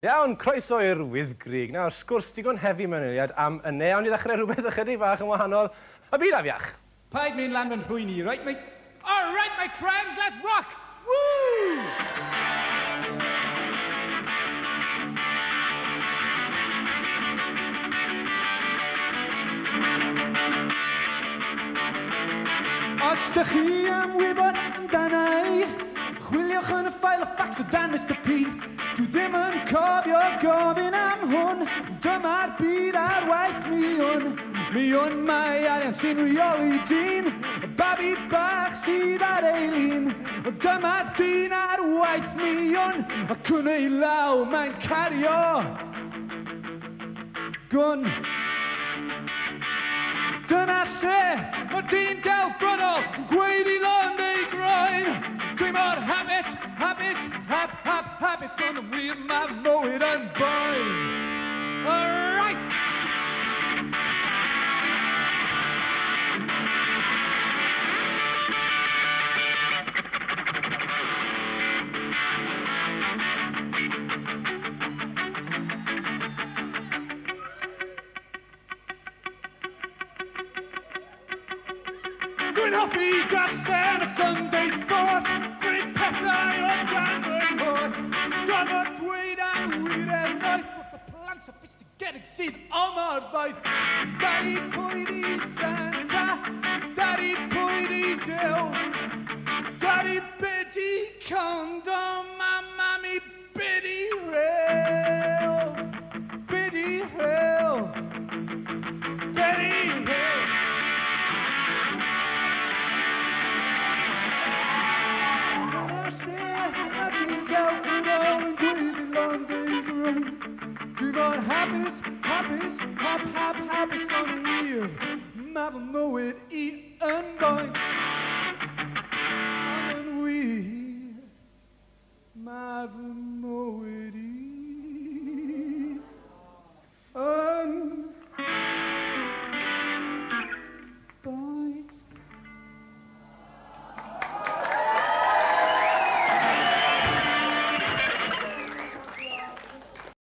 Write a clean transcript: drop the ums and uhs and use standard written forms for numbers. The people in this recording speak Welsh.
Iawn, croeso i'r Wyddgrug. Nawr, sgwrs digon hefi mewn eiliad am y neon i ddechrau rhywbeth ychydig bach yn wahanol. A byd afiach. Paid mynd lan fan rhwy ni, right, mate? All right, my crowns, let's rock! Woo! Os dych chi am wybod amdana chwiliwch yn y ffail o fax o dan Mr P. Dwi ddim yn cofio gofyn am hwn, dyma'r byd ar waith mi hwn. Mi hwn mae arian sy'n reoli dyn, y babi bach sydd ar eilin. Dyma'r dyn ar waith mi hwn, ac yn ei law mae'n cario gwn. Dyna lle mae dyn delfrynol yn gweiddi lond ei groen. Dwi mor hapus, hapus ond yn wir mae mywyd yn boen. All right! Dwi'n hoffi darllen y Sunday Sport, gwneud pethau o dan fy nghod. Gorfod dweud am wir ernaeth wrth y plant sophistigedig sydd o'r ddaeth. Dari pwyd i Santa, dari pwyd i Dew, dari byd i condom a mami byd i rhew. Byd i rhew, byd i rhew. Dwi'n hapus, hapus ond yn wir mae fy mywyd i